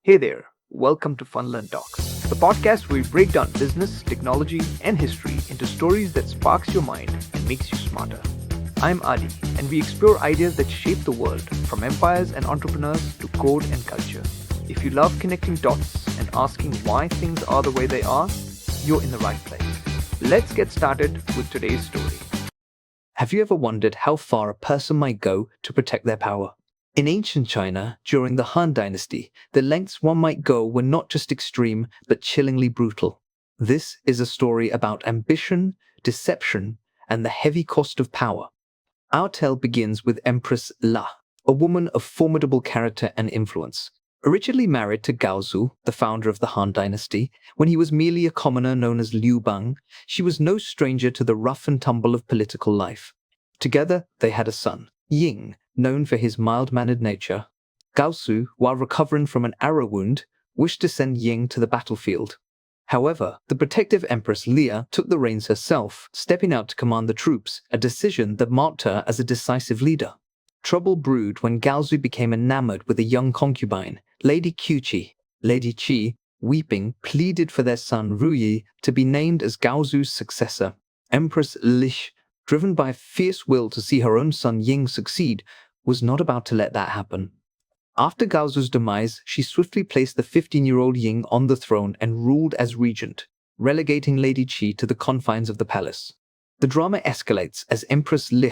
Hey there, welcome to Funlearn Talks, the podcast where we break down business, technology, and history into stories that sparks your mind and makes you smarter. I'm Adi, and we explore ideas that shape the world, from empires and entrepreneurs to code and culture. If you love connecting dots and asking why things are the way they are, you're in the right place. Let's get started with today's story. Have you ever wondered how far a person might go to protect their power? In ancient China, during the Han Dynasty, the lengths one might go were not just extreme, but chillingly brutal. This is a story about ambition, deception, and the heavy cost of power. Our tale begins with Empress Lü, a woman of formidable character and influence. Originally married to Gaozu, the founder of the Han Dynasty, when he was merely a commoner known as Liu Bang, she was no stranger to the rough and tumble of political life. Together, they had a son, Ying, known for his mild-mannered nature. Gaozu, while recovering from an arrow wound, wished to send Ying to the battlefield. However, the protective Empress Lü took the reins herself, stepping out to command the troops, a decision that marked her as a decisive leader. Trouble brewed when Gaozu became enamored with a young concubine, Lady Qiqi. Lady Qi, weeping, pleaded for their son Ruyi to be named as Gaozu's successor. Empress Lü, driven by a fierce will to see her own son Ying succeed, was not about to let that happen. After Gaozu's demise, she swiftly placed the 15-year-old Ying on the throne and ruled as regent, relegating Lady Qi to the confines of the palace. The drama escalates as Empress Lü,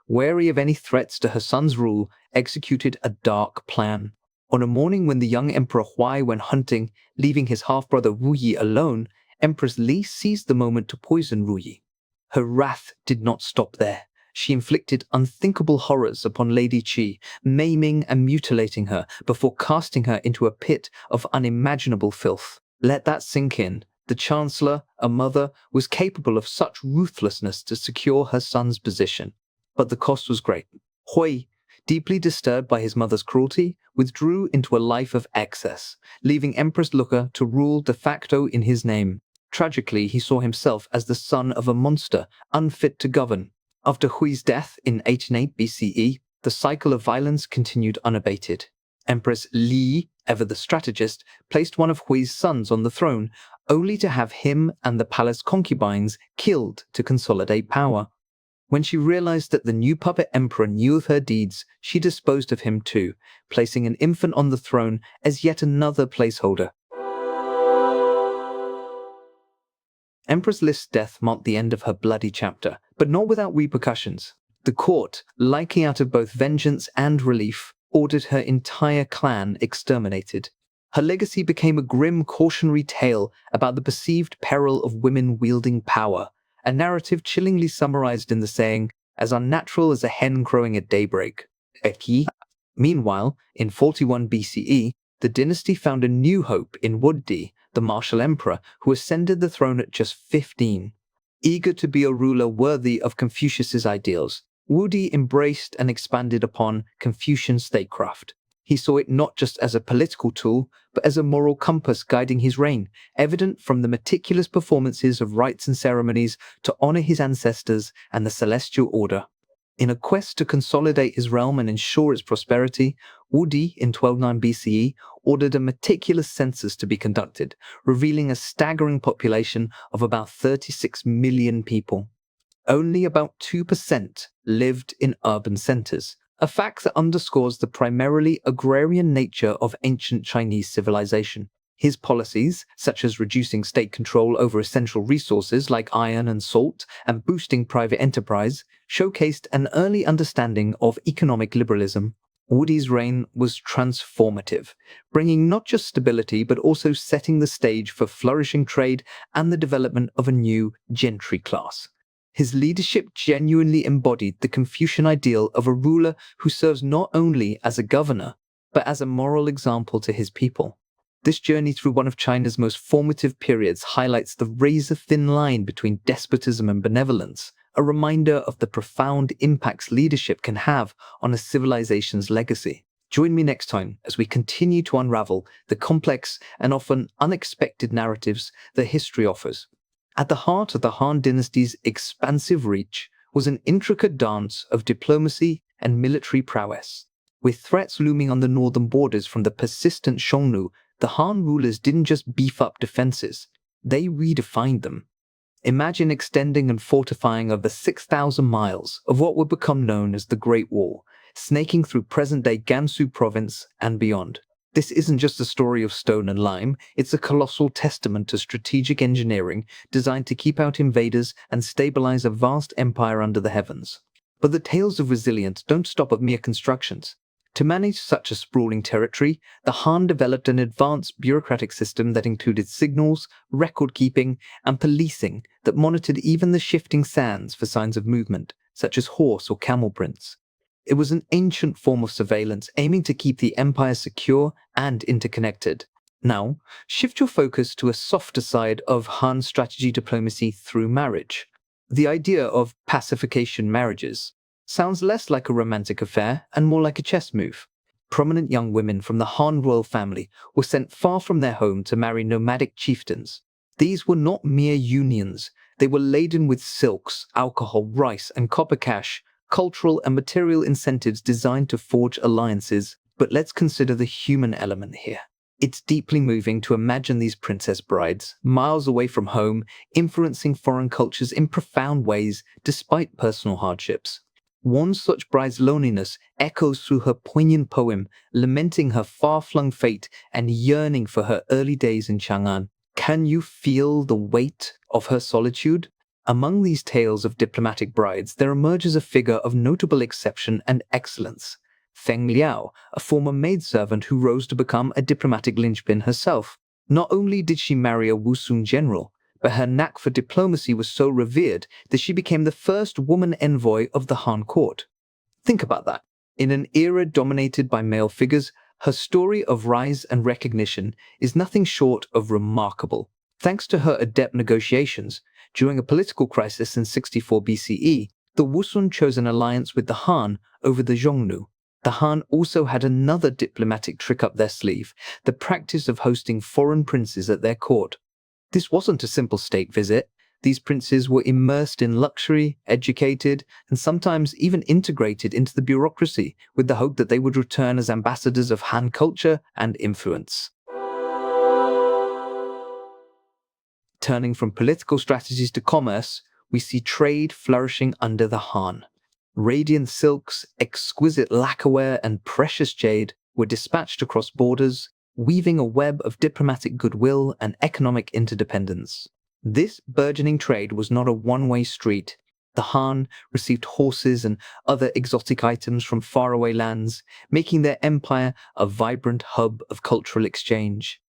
wary of any threats to her son's rule, executed a dark plan. On a morning when the young Emperor Huai went hunting, leaving his half-brother Wu Yi alone, Empress Li seized the moment to poison Wu Yi. Her wrath did not stop there. She inflicted unthinkable horrors upon Lady Qi, maiming and mutilating her before casting her into a pit of unimaginable filth. Let that sink in. The Chancellor, a mother, was capable of such ruthlessness to secure her son's position. But the cost was great. Hui, deeply disturbed by his mother's cruelty, withdrew into a life of excess, leaving Empress Lü to rule de facto in his name. Tragically, he saw himself as the son of a monster, unfit to govern. After Hui's death in 808 BCE, the cycle of violence continued unabated. Empress Li, ever the strategist, placed one of Hui's sons on the throne, only to have him and the palace concubines killed to consolidate power. When she realized that the new puppet emperor knew of her deeds, she disposed of him too, placing an infant on the throne as yet another placeholder. Empress Li's death marked the end of her bloody chapter, but not without repercussions. The court, liking out of both vengeance and relief, ordered her entire clan exterminated. Her legacy became a grim cautionary tale about the perceived peril of women wielding power, a narrative chillingly summarized in the saying, as unnatural as a hen crowing at daybreak. Meanwhile, in 41 BCE, the dynasty found a new hope in Wu Di, the martial emperor who ascended the throne at just 15. Eager to be a ruler worthy of Confucius's ideals, Wu Di embraced and expanded upon Confucian statecraft. He saw it not just as a political tool, but as a moral compass guiding his reign, evident from the meticulous performances of rites and ceremonies to honor his ancestors and the celestial order. In a quest to consolidate his realm and ensure its prosperity, Wu Di, in 1209 BCE, ordered a meticulous census to be conducted, revealing a staggering population of about 36 million people. Only about 2% lived in urban centers, a fact that underscores the primarily agrarian nature of ancient Chinese civilization. His policies, such as reducing state control over essential resources like iron and salt and boosting private enterprise, showcased an early understanding of economic liberalism. Wu Di's reign was transformative, bringing not just stability but also setting the stage for flourishing trade and the development of a new gentry class. His leadership genuinely embodied the Confucian ideal of a ruler who serves not only as a governor, but as a moral example to his people. This journey through one of China's most formative periods highlights the razor-thin line between despotism and benevolence, a reminder of the profound impacts leadership can have on a civilization's legacy. Join me next time as we continue to unravel the complex and often unexpected narratives that history offers. At the heart of the Han Dynasty's expansive reach was an intricate dance of diplomacy and military prowess. With threats looming on the northern borders from the persistent Xiongnu, The Han rulers didn't just beef up defenses, they redefined them. Imagine extending and fortifying over 6,000 miles of what would become known as the Great Wall, snaking through present-day Gansu province and beyond. This isn't just a story of stone and lime, it's a colossal testament to strategic engineering designed to keep out invaders and stabilize a vast empire under the heavens. But the tales of resilience don't stop at mere constructions. To manage such a sprawling territory, the Han developed an advanced bureaucratic system that included signals, record-keeping, and policing that monitored even the shifting sands for signs of movement, such as horse or camel prints. It was an ancient form of surveillance aiming to keep the empire secure and interconnected. Now, shift your focus to a softer side of Han strategy diplomacy through marriage. The idea of pacification marriages sounds less like a romantic affair and more like a chess move. Prominent young women from the Han royal family were sent far from their home to marry nomadic chieftains. These were not mere unions, they were laden with silks, alcohol, rice, and copper cash, cultural and material incentives designed to forge alliances. But let's consider the human element here. It's deeply moving to imagine these princess brides, miles away from home, influencing foreign cultures in profound ways despite personal hardships. One such bride's loneliness echoes through her poignant poem, lamenting her far-flung fate and yearning for her early days in Chang'an. Can you feel the weight of her solitude? Among these tales of diplomatic brides, there emerges a figure of notable exception and excellence. Feng Liao, a former maidservant who rose to become a diplomatic linchpin herself. Not only did she marry a Wusong general, but her knack for diplomacy was so revered that she became the first woman envoy of the Han court. Think about that. In an era dominated by male figures, her story of rise and recognition is nothing short of remarkable. Thanks to her adept negotiations, during a political crisis in 64 BCE, the Wusong chose an alliance with the Han over the Xiongnu. The Han also had another diplomatic trick up their sleeve, the practice of hosting foreign princes at their court. This wasn't a simple state visit. These princes were immersed in luxury, educated, and sometimes even integrated into the bureaucracy with the hope that they would return as ambassadors of Han culture and influence. Turning from political strategies to commerce, we see trade flourishing under the Han. Radiant silks, exquisite lacquerware, and precious jade were dispatched across borders, weaving a web of diplomatic goodwill and economic interdependence. This burgeoning trade was not a one-way street. The Han received horses and other exotic items from faraway lands, making their empire a vibrant hub of cultural exchange.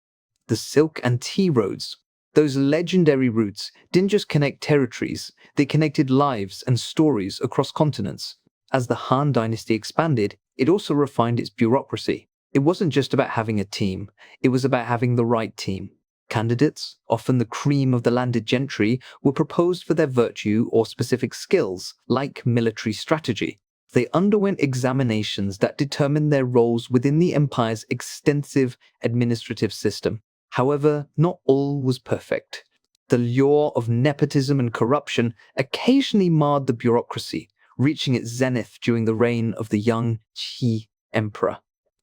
The silk and tea roads, those legendary routes, didn't just connect territories, they connected lives and stories across continents. As the Han Dynasty expanded, it also refined its bureaucracy. It wasn't just about having a team, it was about having the right team. Candidates, often the cream of the landed gentry, were proposed for their virtue or specific skills, like military strategy. They underwent examinations that determined their roles within the empire's extensive administrative system. However, not all was perfect. The lure of nepotism and corruption occasionally marred the bureaucracy, reaching its zenith during the reign of the young Qi emperor.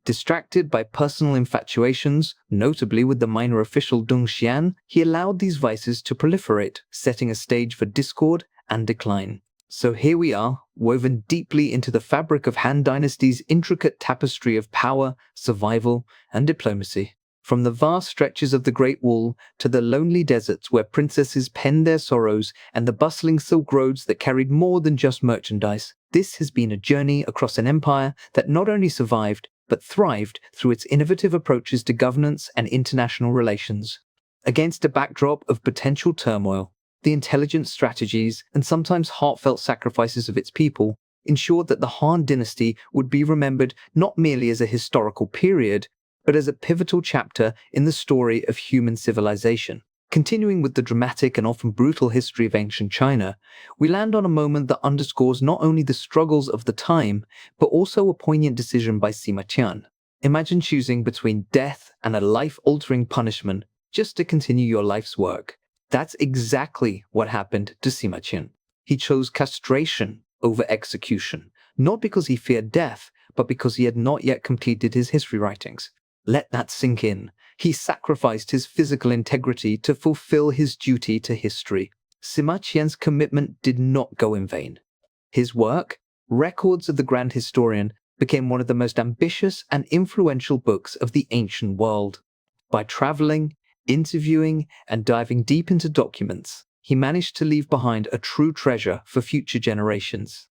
Distracted by personal infatuations, notably with the minor official Deng Xian, he allowed these vices to proliferate, setting a stage for discord and decline. So here we are, woven deeply into the fabric of Han Dynasty's intricate tapestry of power, survival, and diplomacy. From the vast stretches of the Great Wall to the lonely deserts where princesses penned their sorrows and the bustling silk roads that carried more than just merchandise, this has been a journey across an empire that not only survived, but thrived through its innovative approaches to governance and international relations. Against a backdrop of potential turmoil, the intelligent strategies and sometimes heartfelt sacrifices of its people ensured that the Han Dynasty would be remembered not merely as a historical period, but as a pivotal chapter in the story of human civilization. Continuing with the dramatic and often brutal history of ancient China, we land on a moment that underscores not only the struggles of the time, but also a poignant decision by Sima Qian. Imagine choosing between death and a life-altering punishment just to continue your life's work. That's exactly what happened to Sima Qian. He chose castration over execution, not because he feared death, but because he had not yet completed his history writings. Let that sink in. He sacrificed his physical integrity to fulfill his duty to history. Sima Qian's commitment did not go in vain. His work, Records of the Grand Historian, became one of the most ambitious and influential books of the ancient world. By traveling, interviewing, and diving deep into documents, he managed to leave behind a true treasure for future generations.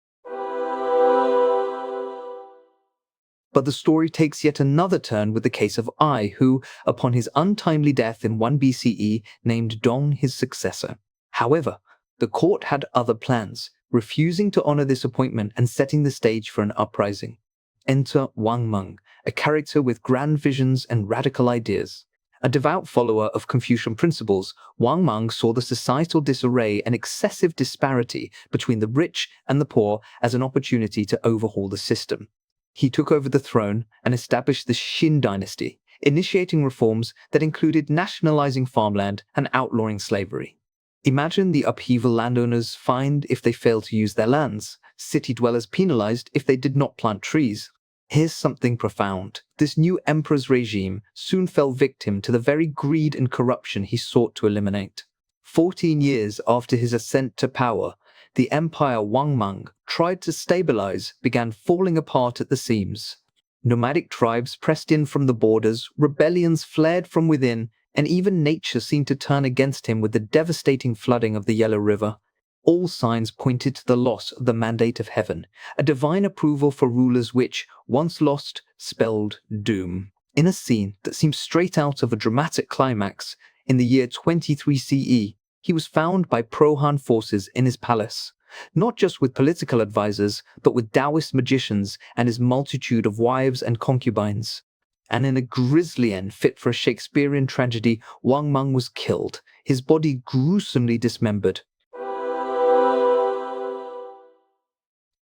But the story takes yet another turn with the case of Ai, who, upon his untimely death in 1 BCE, named Dong his successor. However, the court had other plans, refusing to honor this appointment and setting the stage for an uprising. Enter Wang Meng, a character with grand visions and radical ideas. A devout follower of Confucian principles, Wang Meng saw the societal disarray and excessive disparity between the rich and the poor as an opportunity to overhaul the system. He took over the throne and established the Han Dynasty, initiating reforms that included nationalizing farmland and outlawing slavery. Imagine the upheaval landowners fined if they failed to use their lands, city dwellers penalized if they did not plant trees. Here's something profound. This new emperor's regime soon fell victim to the very greed and corruption he sought to eliminate. 14 years after his ascent to power, the empire Wang Meng tried to stabilize began falling apart at the seams. Nomadic tribes pressed in from the borders, rebellions flared from within, and even nature seemed to turn against him with the devastating flooding of the Yellow River. All signs pointed to the loss of the mandate of heaven, a divine approval for rulers which, once lost, spelled doom. In a scene that seems straight out of a dramatic climax, in the year 23 CE, he was found by pro-Han forces in his palace, not just with political advisors, but with Taoist magicians and his multitude of wives and concubines. And in a grisly end fit for a Shakespearean tragedy, Wang Meng was killed, his body gruesomely dismembered.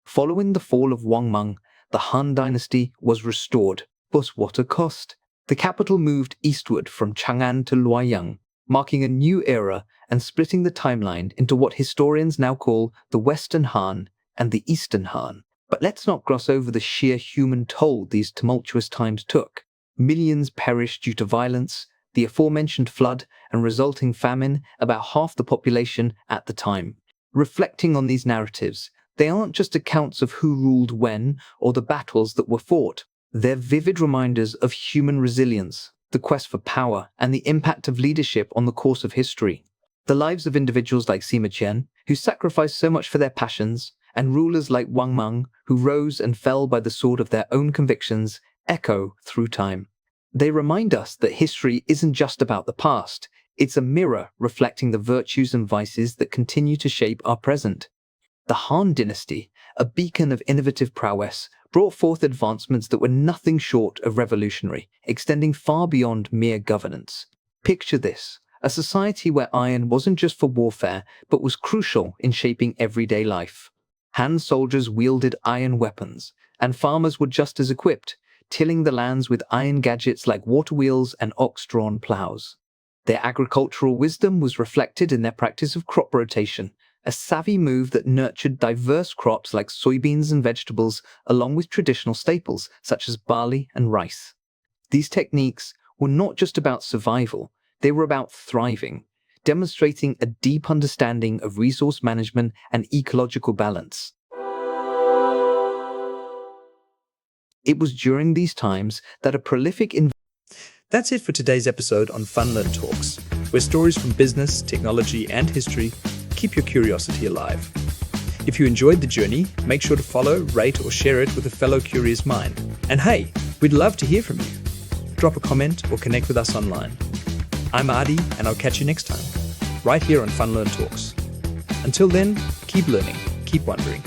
Following the fall of Wang Meng, the Han Dynasty was restored, but what a cost! The capital moved eastward from Chang'an to Luoyang, marking a new era and splitting the timeline into what historians now call the Western Han and the Eastern Han. But let's not gloss over the sheer human toll these tumultuous times took. Millions perished due to violence, the aforementioned flood and resulting famine, about half the population at the time. Reflecting on these narratives, they aren't just accounts of who ruled when or the battles that were fought. They're vivid reminders of human resilience, the quest for power, and the impact of leadership on the course of history. The lives of individuals like Sima Qian, who sacrificed so much for their passions, and rulers like Wang Meng, who rose and fell by the sword of their own convictions, echo through time. They remind us that history isn't just about the past, it's a mirror reflecting the virtues and vices that continue to shape our present. The Han Dynasty, a beacon of innovative prowess, brought forth advancements that were nothing short of revolutionary, extending far beyond mere governance. Picture this, a society where iron wasn't just for warfare, but was crucial in shaping everyday life. Han soldiers wielded iron weapons, and farmers were just as equipped, tilling the lands with iron gadgets like water wheels and ox-drawn plows. Their agricultural wisdom was reflected in their practice of crop rotation, a savvy move that nurtured diverse crops like soybeans and vegetables, along with traditional staples such as barley and rice. These techniques were not just about survival, they were about thriving, demonstrating a deep understanding of resource management and ecological balance. It was during these times that a prolific That's it for today's episode on FunLearn Talks, where stories from business, technology, and history keep your curiosity alive. If you enjoyed the journey, make sure to follow, rate, or share it with a fellow curious mind. And hey, we'd love to hear from you. Drop a comment or connect with us online. I'm Adi, and I'll catch you next time, right here on FunLearn Talks. Until then, keep learning, keep wondering.